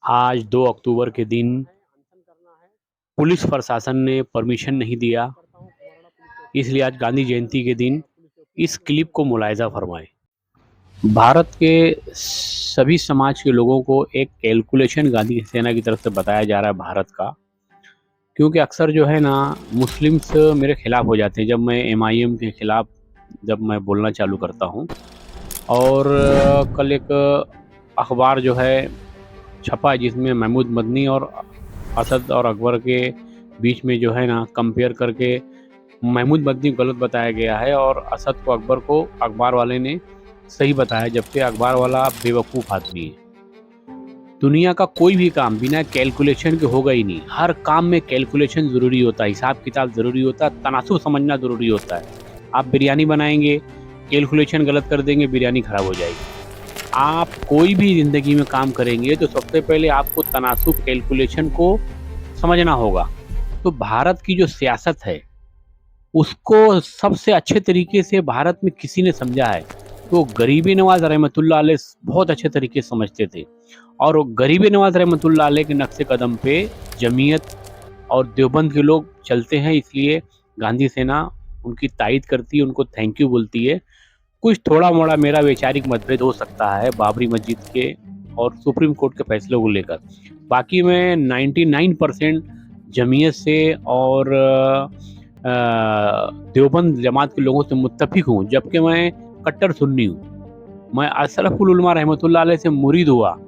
आज 2 अक्टूबर के दिन पुलिस प्रशासन ने परमिशन नहीं दिया, इसलिए आज गांधी जयंती के दिन इस क्लिप को मुलाहिज़ा फरमाएं। भारत के सभी समाज के लोगों को एक कैलकुलेशन गांधी सेना की तरफ से बताया जा रहा है भारत का, क्योंकि अक्सर जो है ना मुस्लिम्स मेरे खिलाफ हो जाते हैं जब मैं एमआईएम के खिलाफ जब मैं बोलना चालू करता हूँ। और कल एक अखबार जो है छपा जिसमें महमूद मदनी और असद और अकबर के बीच में जो है ना कंपेयर करके महमूद मदनी को गलत बताया गया है और असद को अकबर को अखबार वाले ने सही बताया, जबकि अखबार वाला बेवकूफ़ आदमी है। दुनिया का कोई भी काम बिना कैलकुलेशन के होगा ही नहीं। हर काम में कैलकुलेशन ज़रूरी होता है, हिसाब किताब ज़रूरी होता है, तनासुब समझना ज़रूरी होता है। आप बिरयानी बनाएंगे, कैलकुलेशन गलत कर देंगे, बिरयानी ख़राब हो जाएगी। आप कोई भी ज़िंदगी में काम करेंगे तो सबसे पहले आपको तनासुब कैलकुलेशन को समझना होगा। तो भारत की जो सियासत है उसको सबसे अच्छे तरीके से भारत में किसी ने समझा है, तो गरीबी नवाज़ रहमतुल्लाह अलैह बहुत अच्छे तरीके से समझते थे। और गरीबी नवाज़ रहमतुल्लाह अलैह के नक्शे कदम पे जमीयत और देवबंद के लोग चलते हैं, इसलिए गांधी सेना उनकी तायद करती है, उनको थैंक यू बोलती है। कुछ थोड़ा मोड़ा मेरा वैचारिक मतभेद हो सकता है बाबरी मस्जिद के और सुप्रीम कोर्ट के फैसलों को लेकर, बाकी मैं 99% जमीयत से और देवबंद जमात के लोगों से मुत्तफिक हूँ, जबकि मैं कट्टर सुन्नी हूँ। मैं अशरफुल उलमा रहमतुल्लाह अलैह से मुरीद हुआ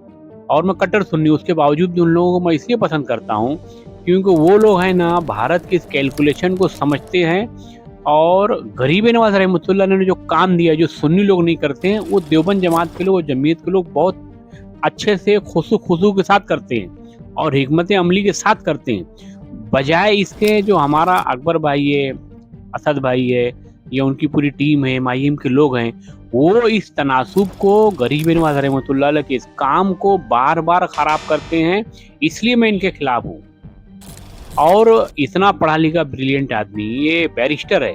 और मैं कट्टर सुन्नी हूँ। उसके बावजूद भी उन लोगों को मैं इसलिए पसंद करता हूँ क्योंकि वो लोग हैं ना भारत के इस कैलकुलेशन को समझते हैं। और गरीब नवाज रहमतुल्लाह ने जो काम दिया जो सुन्नी लोग नहीं करते हैं, वो देवबंद जमात के लोग और जमीयत के लोग बहुत अच्छे से खुशू के साथ करते हैं और हिकमत अमली के साथ करते हैं। बजाय इसके जो हमारा अकबर भाई है, असद भाई है या उनकी पूरी टीम है, एमआईएम के लोग हैं, वो इस तनासुब को गरीब नवाज रहमतुल्लाह अलैह के इस काम को बार बार ख़राब करते हैं, इसलिए मैं इनके खिलाफ हूँ। और इतना पढ़ा लिखा ब्रिलियंट आदमी, ये बैरिस्टर है,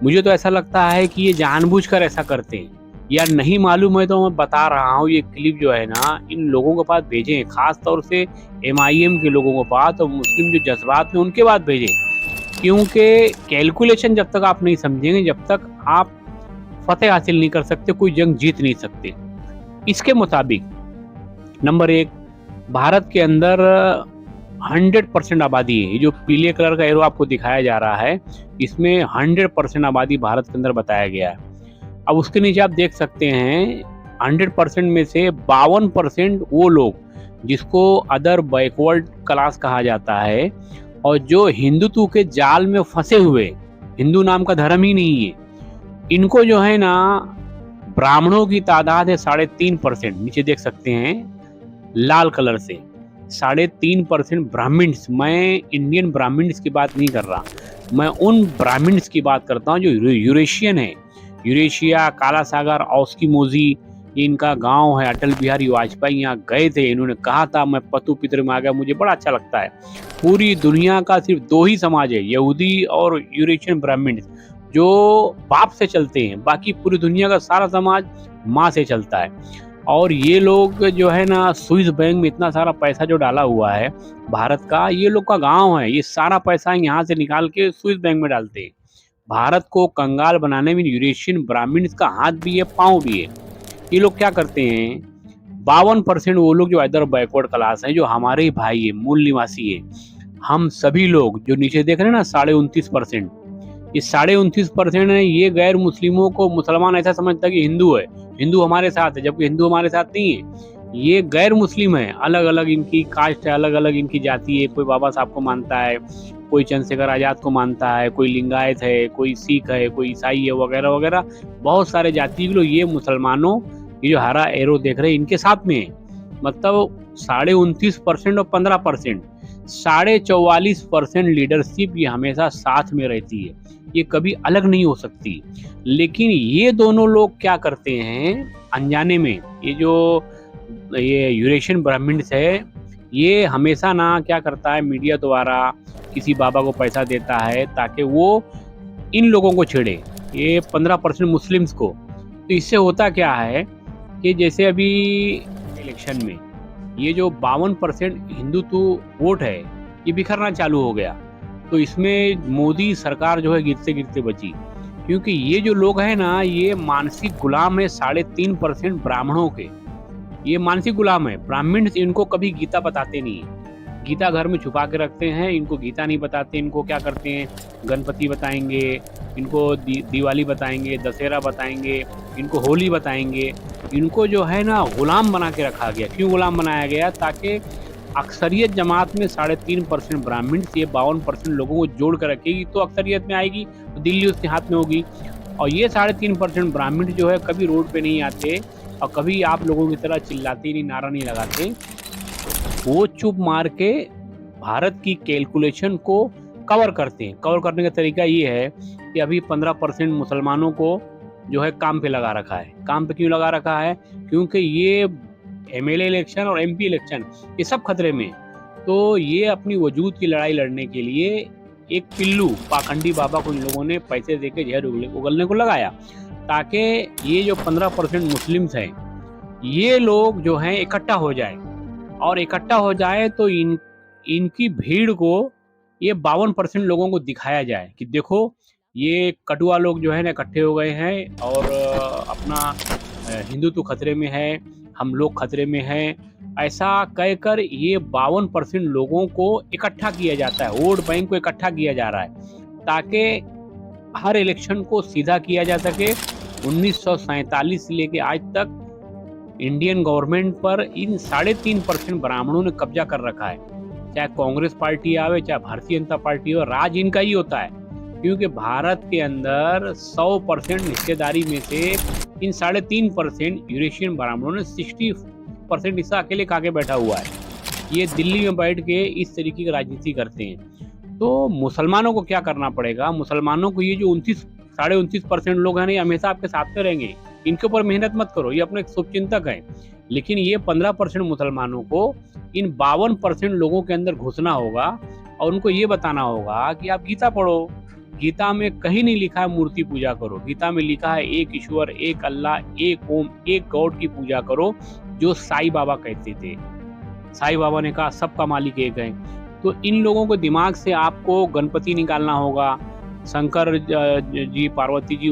मुझे तो ऐसा लगता है कि ये जानबूझकर ऐसा करते हैं या नहीं मालूम है, तो मैं बता रहा हूँ ये क्लिप जो है ना इन लोगों के पास भेजें, खास तौर से एमआईएम के लोगों के पास और मुस्लिम जो जज्बात में उनके पास भेजें, क्योंकि कैलकुलेशन जब तक आप नहीं समझेंगे, जब तक आप फतेह हासिल नहीं कर सकते, कोई जंग जीत नहीं सकते। इसके मुताबिक नंबर 1, भारत के अंदर 100% आबादी है। ये जो पीले कलर का एरो आपको दिखाया जा रहा है, इसमें 100% आबादी भारत के अंदर बताया गया है। अब उसके नीचे आप देख सकते हैं 100% में से 52% वो लोग जिसको अदर बैकवर्ड क्लास कहा जाता है और जो हिंदुत्व के जाल में फंसे हुए, हिंदू नाम का धर्म ही नहीं है, इनको जो है ना ब्राह्मणों की तादाद है 3.5%। नीचे देख सकते हैं लाल कलर से 3.5% ब्राह्मण्स। मैं इंडियन ब्राह्मण्स की बात नहीं कर रहा, मैं उन ब्राह्मण्स की बात करता हूँ जो यूरेशियन है। यूरेशिया, काला सागर, ऑस्किमोजी, इनका गांव है। अटल बिहारी वाजपेयी यहाँ गए थे, इन्होंने कहा था मैं पतु पितर में आ गया। मुझे बड़ा अच्छा लगता है। पूरी दुनिया का सिर्फ 2 ही समाज है, यहूदी और यूरेशियन ब्राह्मण्स, जो बाप से चलते हैं, बाकी पूरी दुनिया का सारा समाज माँ से चलता है। और ये लोग जो है ना स्विस बैंक में इतना सारा पैसा जो डाला हुआ है भारत का, ये लोग का गांव है, ये सारा पैसा यहाँ से निकाल के स्विस बैंक में डालते हैं। भारत को कंगाल बनाने में यूरेशियन ब्राह्मण्स का हाथ भी है, पाँव भी है। ये लोग क्या करते हैं, 52% वो लोग जो अदर बैकवर्ड क्लास हैं, जो हमारे ही भाई है, मूल निवासी है। हम सभी लोग जो नीचे देख रहे हैं ना 29.5%, ये 29.5% है, ये गैर मुस्लिमों को मुसलमान ऐसा समझता है कि हिंदू है, हिंदू हमारे साथ है, जबकि हिंदू हमारे साथ नहीं है। ये गैर मुस्लिम है, अलग अलग इनकी कास्ट है, अलग अलग इनकी जाति है। कोई बाबा साहब को मानता है, कोई चंद्रशेखर आज़ाद को मानता है, कोई लिंगायत है, कोई सिख है, कोई ईसाई है, वगैरह वगैरह बहुत सारे जाति के लोग। ये मुसलमानों, ये जो हरा एरो देख रहे हैं, इनके साथ में है। मतलब 29.5% और 15%, 44.5% लीडरशिप ये हमेशा साथ में रहती है, ये कभी अलग नहीं हो सकती। लेकिन ये दोनों लोग क्या करते हैं अनजाने में, ये यूरेशियन ब्राह्मण्स है, ये हमेशा ना क्या करता है, मीडिया द्वारा किसी बाबा को पैसा देता है ताकि वो इन लोगों को छेड़े, ये 15% मुस्लिम्स को। तो इससे होता क्या है कि जैसे अभी इलेक्शन में ये जो 52% हिंदुत्व वोट है, ये बिखरना चालू हो गया। तो इसमें मोदी सरकार जो है गिरते-गिरते बची। क्योंकि ये जो लोग हैं ना, ये मानसिक गुलाम है 3.5% ब्राह्मणों के। ये मानसिक गुलाम है। ब्राह्मण इनको कभी गीता बताते नहीं है। गीता घर में छुपा के रखते हैं, इनको गीता नहीं बताते। इनको क्या करते हैं, गणपति बताएँगे, इनको दिवाली बताएँगे, दशहरा बताएँगे, इनको होली बताएँगे। इनको जो है ना गुलाम बना के रखा गया। क्यों गुलाम बनाया गया? ताकि अक्सरियत जमात में 3.5% ब्राह्मण से 52% लोगों को जोड़ कर रखेगी, तो अक्सरियत में आएगी, तो दिल्ली उसके हाथ में होगी। और ये 3.5% ब्राह्मण जो है कभी रोड पे नहीं आते और कभी आप लोगों की तरह चिल्लाते नहीं, नारा नहीं लगाते। वो चुप मार के भारत की कैलकुलेशन को कवर करते हैं। कवर करने का तरीका ये है कि अभी 15% मुसलमानों को जो है काम पे लगा रखा है। काम पे क्यों लगा रखा है? क्योंकि ये एमएलए इलेक्शन और एमपी इलेक्शन ये सब खतरे में। तो ये अपनी वजूद की लड़ाई लड़ने के लिए एक पिल्लू पाखंडी बाबा को इन लोगों ने पैसे देके जहर उगलने को लगाया, ताकि ये जो 15% मुस्लिम्स हैं, ये लोग जो हैं इकट्ठा हो जाए। और इकट्ठा हो जाए तो इनकी भीड़ को ये 52% लोगों को दिखाया जाए कि देखो ये कटुआ लोग जो है ना इकट्ठे हो गए हैं और अपना हिंदुत्व खतरे में है, हम लोग खतरे में हैं। ऐसा कहकर ये 52% लोगों को इकट्ठा किया जाता है, वोट बैंक को इकट्ठा किया जा रहा है, ताकि हर इलेक्शन को सीधा किया जा सके। 1947 से लेके आज तक इंडियन गवर्नमेंट पर इन 3.5% ब्राह्मणों ने कब्जा कर रखा है। चाहे कांग्रेस पार्टी आवे, चाहे भारतीय जनता पार्टी हो, राज इनका ही होता है। क्योंकि भारत के अंदर 100% हिस्सेदारी में से इन 3.5% यूरेशियन ब्राह्मणों ने 60% हिस्सा अकेले खा के बैठा हुआ है। ये दिल्ली में बैठ के इस तरीके की राजनीति करते हैं। तो मुसलमानों को क्या करना पड़ेगा? मुसलमानों को ये जो 29.5% लोग हैं ना, ये हमेशा आपके साथ में रहेंगे। इनके ऊपर मेहनत मत करो, ये अपने शुभचिंतक हैं। लेकिन ये 15% मुसलमानों को इन 52% लोगों के अंदर घुसना होगा और उनको ये बताना होगा कि आप गीता पढ़ो। गीता में कहीं नहीं लिखा है मूर्ति पूजा करो। गीता में लिखा है एक ईश्वर, एक अल्लाह, एक ओम, एक गॉड की पूजा करो, जो साईं बाबा कहते थे। साईं बाबा ने कहा सबका मालिक एक है। तो इन लोगों को दिमाग से आपको गणपति निकालना होगा, शंकर जी, पार्वती जी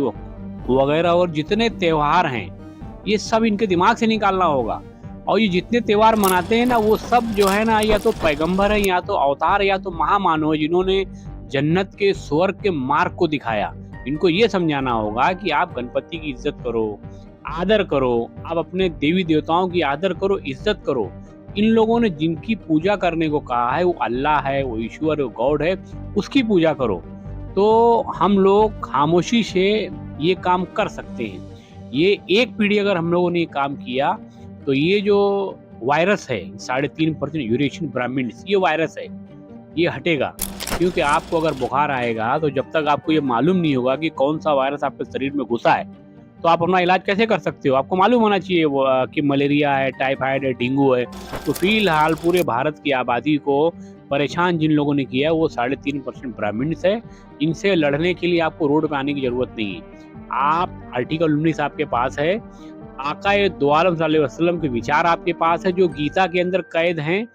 वगैरह और जितने त्योहार हैं, ये सब इनके दिमाग से निकालना होगा। और ये जितने त्योहार मनाते हैं ना, वो सब जो है ना, या तो पैगंबर है, या तो अवतार, या तो महामानव है, जिन्होंने जन्नत के स्वर्ग के मार्ग को दिखाया। इनको ये समझाना होगा कि आप गणपति की इज्जत करो, आदर करो, आप अपने देवी देवताओं की आदर करो, इज्जत करो। इन लोगों ने जिनकी पूजा करने को कहा है, वो अल्लाह है, वो ईश्वर है, वो गॉड है, उसकी पूजा करो। तो हम लोग खामोशी से ये काम कर सकते हैं। ये एक पीढ़ी अगर हम लोगों ने ये काम किया, तो ये जो वायरस है 3.5% यूरेशियन ब्राह्मण्स, ये वायरस है, ये हटेगा। क्योंकि आपको अगर बुखार आएगा, तो जब तक आपको ये मालूम नहीं होगा कि कौन सा वायरस आपके शरीर में घुसा है, तो आप अपना इलाज कैसे कर सकते हो? आपको मालूम होना चाहिए वो कि मलेरिया है, टाइफाइड है, डेंगू है। तो फिलहाल पूरे भारत की आबादी को परेशान जिन लोगों ने किया है, वो 3.5% ब्राह्मण्स है। इनसे लड़ने के लिए आपको रोड पे आने की जरूरत नहीं है। आप आर्टिकल 19 आपके पास है, आका दो आलम सल्लल्लाहु अलैहि वसल्लम के विचार आपके पास है, जो गीता के अंदर कैद हैं,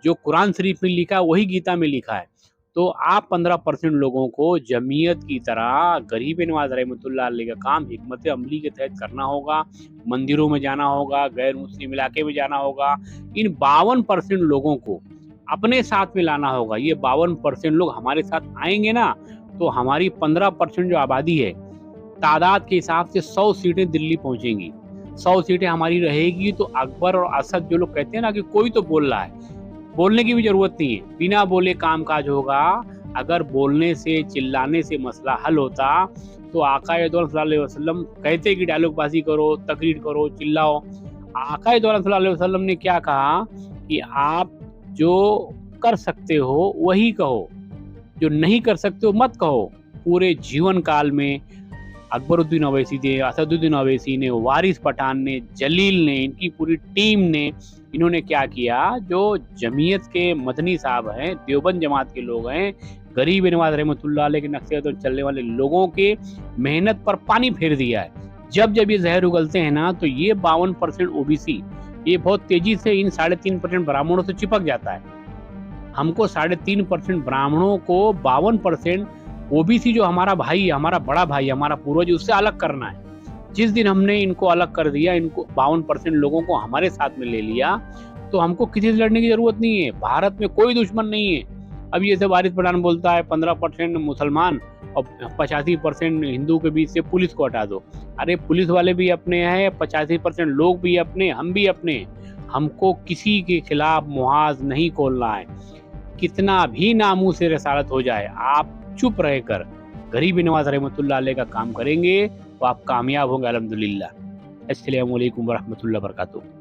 जो कुरान शरीफ में लिखा है वही गीता में लिखा है। तो आप 15% लोगों को जमीयत की तरह गरीब नवाज रहमतुल्लाह अलैह का काम हिकमत अमली के तहत करना होगा। मंदिरों में जाना होगा, गैर मुस्लिम इलाके में जाना होगा। इन 52% लोगों को अपने साथ में लाना होगा। ये 52% लोग हमारे साथ आएंगे ना, तो हमारी 15% जो आबादी है, तादाद के हिसाब से 100 सीटें दिल्ली पहुंचेंगी। 100 सीटें हमारी रहेगी। तो अकबर और असद जो लोग कहते हैं ना कि कोई तो बोल रहा है, बोलने की भी जरूरत नहीं है। बिना बोले काम काज होगा। अगर बोलने से, चिल्लाने से मसला हल होता, तो आका सल्लल्लाहु अलैहि वसल्लम कहते कि डायलॉगबाजी करो, तकरीर करो, चिल्लाओ। आका सल्लल्लाहु अलैहि वसल्लम ने क्या कहा कि आप जो कर सकते हो वही कहो, जो नहीं कर सकते हो मत कहो। पूरे जीवन काल में अकबरुद्दीन अवैसी ने, असदुद्दीन अवैसी ने, वारिस पठान ने, जलील ने, इनकी पूरी टीम ने, इन्होंने क्या किया, जो जमीयत के मदनी साहब हैं, देवबंद जमात के लोग हैं, गरीब नवाज रहमतुल्लाह अलैह के नक्शे पर चलने वाले लोगों के मेहनत पर पानी फेर दिया है। जब जब ये जहर उगलते हैं ना, तो ये 52% ओबीसी ये बहुत तेज़ी से इन 3.5% ब्राह्मणों से चिपक जाता है। हमको 3.5% ब्राह्मणों को 52% ओबीसी जो हमारा भाई है, हमारा बड़ा भाई है, हमारा पूर्वज, उससे अलग करना है। जिस दिन हमने इनको अलग कर दिया, इनको 52% लोगों को हमारे साथ में ले लिया, तो हमको किसी से लड़ने की ज़रूरत नहीं है। भारत में कोई दुश्मन नहीं है। अब ये जैसे वारिस पठान बोलता है 15% मुसलमान और 85% हिंदू के बीच से पुलिस को हटा दो। अरे पुलिस वाले भी अपने हैं, 85% लोग भी अपने, हम भी अपने। हमको किसी के खिलाफ मुहाज नहीं खोलना है। कितना भी नामूस से रसालत हो जाए, आप चुप रहकर गरीब नवाज रहमतुल्लाह अलैह का काम करेंगे तो आप कामयाब होंगे अल्हम्दुलिल्लाह। अस्सलामु अलैकुम वरहमतुल्लाहि वबरकातुहू।